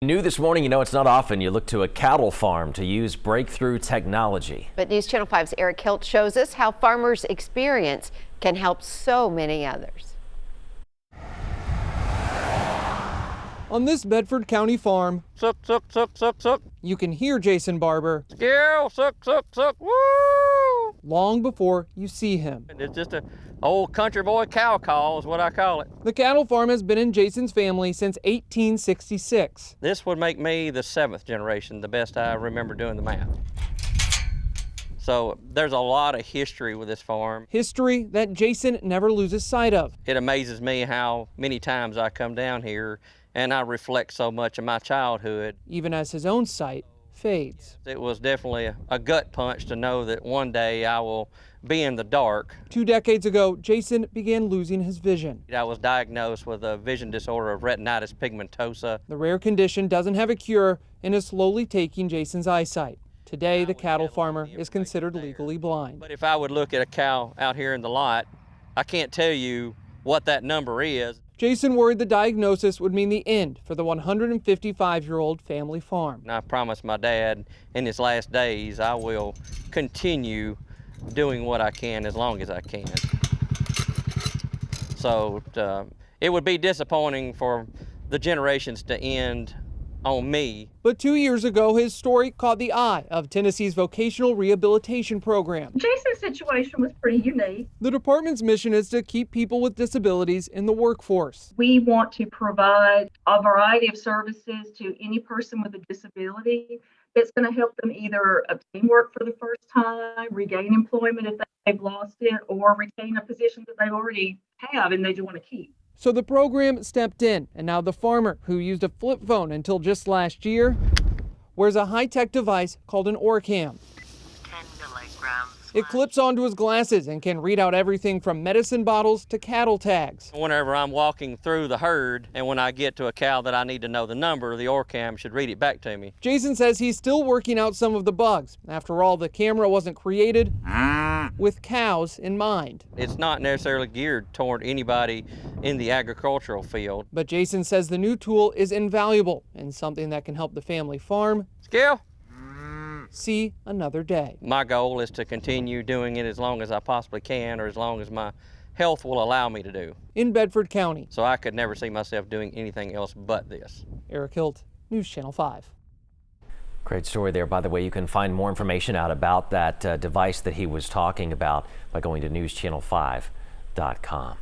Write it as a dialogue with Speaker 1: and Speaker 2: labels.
Speaker 1: New this morning, it's not often you look to a cattle farm to use breakthrough technology.
Speaker 2: But News Channel 5's Eric Hilt shows us how farmers' experience can help so many others.
Speaker 3: On this Bedford County farm,
Speaker 4: Suck, suck, suck, suck, suck.
Speaker 3: you can hear Jason Barber
Speaker 4: Skill, suck, suck, suck, woo!
Speaker 3: long before you see him.
Speaker 4: It's just a old country boy cow call is what I call it.
Speaker 3: The cattle farm has been in Jason's family since 1866.
Speaker 4: This would make me the 7th generation, the best I remember doing the math. So there's a lot of history with this farm.
Speaker 3: History that Jason never loses sight of.
Speaker 4: It amazes me how many times I come down here and I reflect so much of my childhood.
Speaker 3: Even as his own sight fades.
Speaker 4: It was definitely a gut punch to know that one day I will be in the dark.
Speaker 3: 2 decades ago, Jason began losing his vision.
Speaker 4: I was diagnosed with a vision disorder of retinitis pigmentosa.
Speaker 3: The rare condition doesn't have a cure and is slowly taking Jason's eyesight. Today, the cattle farmer is considered legally blind.
Speaker 4: But if I would look at a cow out here in the lot, I can't tell you what that number is.
Speaker 3: Jason worried the diagnosis would mean the end for the 155-year-old family farm.
Speaker 4: And I promised my dad in his last days I will continue doing what I can as long as I can. So it would be disappointing for the generations to end on me.
Speaker 3: But 2 years ago, his story caught the eye of Tennessee's vocational rehabilitation program.
Speaker 5: Jason's situation was pretty unique.
Speaker 3: The department's mission is to keep people with disabilities in the workforce.
Speaker 5: We want to provide a variety of services to any person with a disability that's going to help them either obtain work for the first time, regain employment if they've lost it, or retain a position that they already have and they just want to keep.
Speaker 3: So the program stepped in, and now the farmer, who used a flip phone until just last year, wears a high-tech device called an OrCam.
Speaker 6: 10 milligrams.
Speaker 3: It clips onto his glasses and can read out everything from medicine bottles to cattle tags.
Speaker 4: Whenever I'm walking through the herd and when I get to a cow that I need to know the number, the OrCam should read it back to me.
Speaker 3: Jason says he's still working out some of the bugs. After all, the camera wasn't created with cows in mind.
Speaker 4: It's not necessarily geared toward anybody in the agricultural field.
Speaker 3: But Jason says the new tool is invaluable and something that can help the family farm
Speaker 4: Skill?
Speaker 3: see another day.
Speaker 4: My goal is to continue doing it as long as I possibly can, or as long as my health will allow me to do.
Speaker 3: In Bedford County,
Speaker 4: So I could never see myself doing anything else but this.
Speaker 3: Eric Hilt, News Channel 5.
Speaker 1: Great story there. By the way, you can find more information out about that device that he was talking about by going to newschannel5.com.